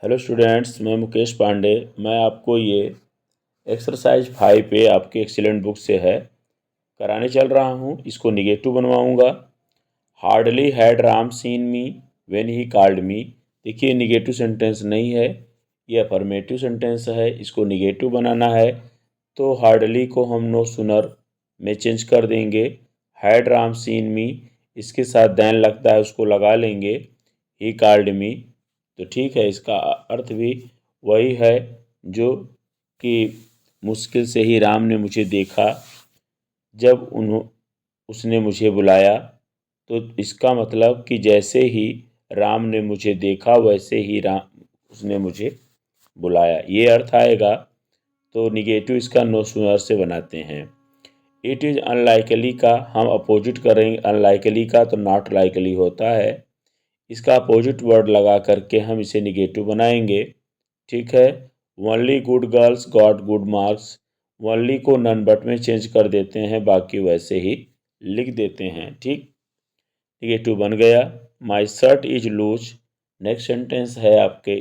Hello students, मैं मुकेश पांडे। मैं आपको ये एक्सरसाइज 5 पे आपके एक्सीलेंट बुक से है कराने चल रहा हूँ। इसको निगेटिव बनवाऊँगा। Hardly had Ram seen me when he called me. देखिए, निगेटिव सेंटेंस नहीं है, ये अफर्मेटिव सेंटेंस है। इसको निगेटिव बनाना है तो हार्डली को हम नो सुनर में चेंज कर देंगे। हैड राम सीन मी, इसके साथ दैन लगता है, उसको लगा लेंगे। ही कॉल्ड मी, तो ठीक है, इसका अर्थ भी वही है जो कि मुश्किल से ही राम ने मुझे देखा जब उसने मुझे बुलाया। तो इसका मतलब कि जैसे ही राम ने मुझे देखा वैसे ही राम उसने मुझे बुलाया, ये अर्थ आएगा। तो निगेटिव इसका नो सूनर से बनाते हैं। इट इज़ अनलाइकली का हम अपोजिट करेंगे। अनलाइकली का तो नॉट लाइकली होता है। इसका अपोजिट वर्ड लगा करके हम इसे निगेटिव बनाएंगे। ठीक है। Only good girls got good marks. Only को नन बट में चेंज कर देते हैं, बाकी वैसे ही लिख देते हैं। ठीक, निगेटिव बन गया। My shirt is loose. Next sentence है आपके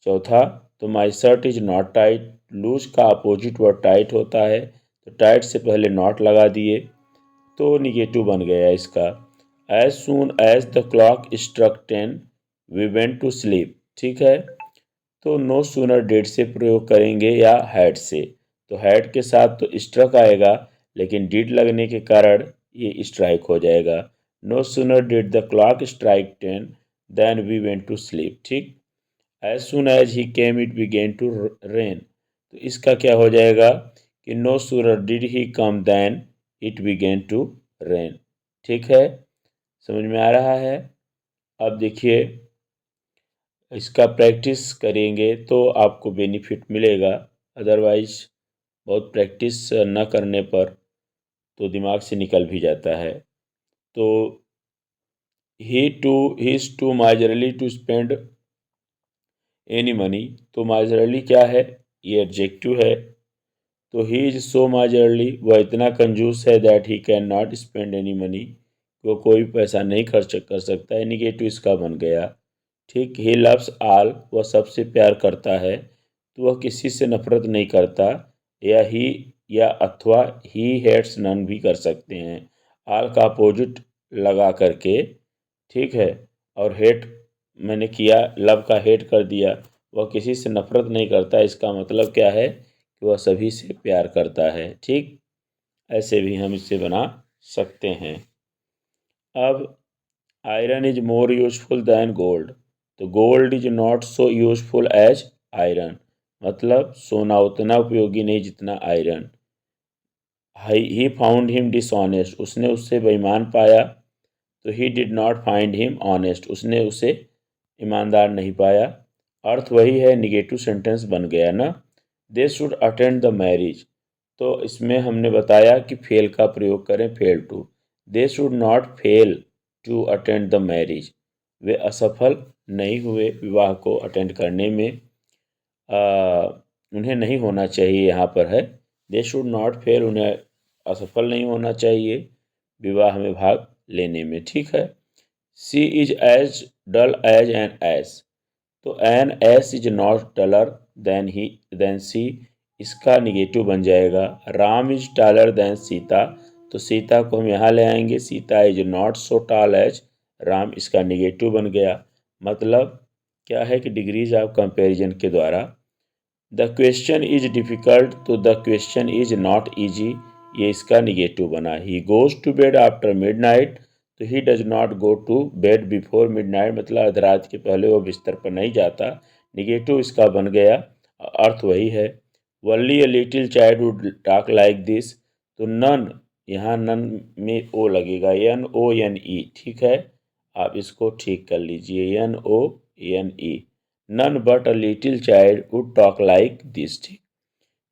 चौथा। तो my shirt is not tight. Loose का अपोजिट वर्ड टाइट होता है, तो टाइट से पहले नॉट लगा दिए तो निगेटिव बन गया इसका। As soon as the clock struck 10 we went to sleep. ठीक है। तो नो सूनर डेड से प्रयोग करेंगे या हैड से। तो हैड के साथ तो स्ट्रक आएगा, लेकिन डिड लगने के कारण ये स्ट्राइक हो जाएगा। No sooner did the clock strike 10 than we went to sleep. ठीक। As soon as he came it began to rain. तो इसका क्या हो जाएगा कि no sooner did he come than it began to rain. ठीक है, समझ में आ रहा है। अब देखिए, इसका प्रैक्टिस करेंगे तो आपको बेनिफिट मिलेगा। अदरवाइज बहुत प्रैक्टिस न करने पर तो दिमाग से निकल भी जाता है। तो he is too miserly to spend any money. तो माइजरली क्या है, ये एडजेक्टिव है। तो ही इज सो माइजरली, वह इतना कंजूस है, that he can not spend any money, वो कोई पैसा नहीं खर्च कर सकता है। निगेटिव इसका बन गया। ठीक। ही लव्स ऑल, वह सबसे प्यार करता है, तो वह किसी से नफरत नहीं करता। या ही या अथवा ही हेट्स नन भी कर सकते हैं, ऑल का अपोजिट लगा करके। ठीक है। और हेट मैंने किया, लव का हेट कर दिया। वह किसी से नफरत नहीं करता, इसका मतलब क्या है कि वह सभी से प्यार करता है। ठीक, ऐसे भी हम इसे बना सकते हैं। अब iron is more useful than gold. तो gold is not so useful as iron, मतलब सोना उतना उपयोगी नहीं जितना iron. He found him dishonest, उसने उससे बेईमान पाया। तो he did not find him honest, उसने उसे ईमानदार नहीं पाया। अर्थ वही है, निगेटिव सेंटेंस बन गया ना। They should attend the marriage. तो इसमें हमने बताया कि फेल का प्रयोग करें, fail to. They should not fail to attend the marriage, वे असफल नहीं हुए विवाह को अटेंड करने में। उन्हें नहीं होना चाहिए, यहाँ पर है दे शुड नॉट फेल, उन्हें असफल नहीं होना चाहिए विवाह में भाग लेने में। ठीक है। C is as dull as N S. तो N S is not duller than C, इसका निगेटिव बन जाएगा। Ram is taller than Sita. तो सीता को हम यहाँ ले आएंगे। सीता इज नॉट सो टाल एज राम, इसका निगेटिव बन गया। मतलब क्या है कि डिग्रीज ऑफ कंपैरिजन के द्वारा। द क्वेश्चन इज डिफ़िकल्ट, तो the question is not easy, ये इसका निगेटिव बना। He goes to bed after midnight, तो he does not go to bed before midnight, मतलब अर्धरात के पहले वो बिस्तर पर नहीं जाता। निगेटिव इसका बन गया, अर्थ वही है। Only a little child would talk like this. तो नन, यहाँ नन में ओ लगेगा, एन ओ एन ई। ठीक है, आप इसको ठीक कर लीजिए, N O N E. None but a little child would talk like this.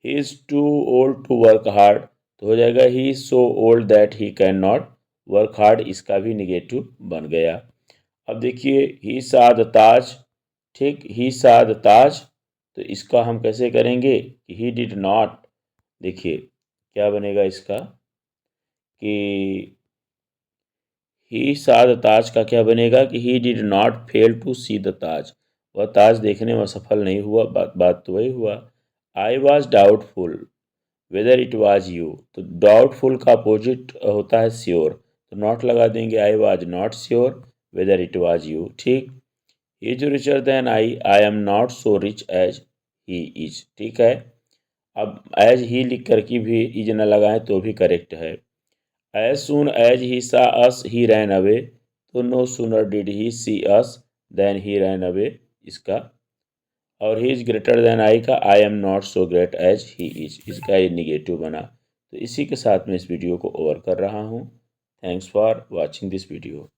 He is too old to work hard, तो हो जाएगा he is so old that he cannot work hard, इसका भी निगेटिव बन गया। अब देखिए, he saw the ताज। ठीक, he saw the ताज, तो इसका हम कैसे करेंगे कि he did not। देखिए क्या बनेगा इसका कि ही saw the ताज का क्या बनेगा कि he did not fail to see the ताज, वह ताज देखने में सफल नहीं हुआ। बात तो वही हुआ। I was doubtful whether it was you. तो डाउटफुल का अपोजिट होता है श्योर, तो नॉट लगा देंगे। I was not sure whether it was you. ठीक। He is richer than I am not so rich as he is. ठीक है। अब एज ही लिख कर के भी इज न लगाएं तो भी करेक्ट है। As soon as he saw us he ran away, तो no sooner did he see us than he ran away इसका। और he is greater than I का I am not so great as he is, इसका ये negative बना। तो इसी के साथ मैं इस वीडियो को ओवर कर रहा हूँ। Thanks for watching this video.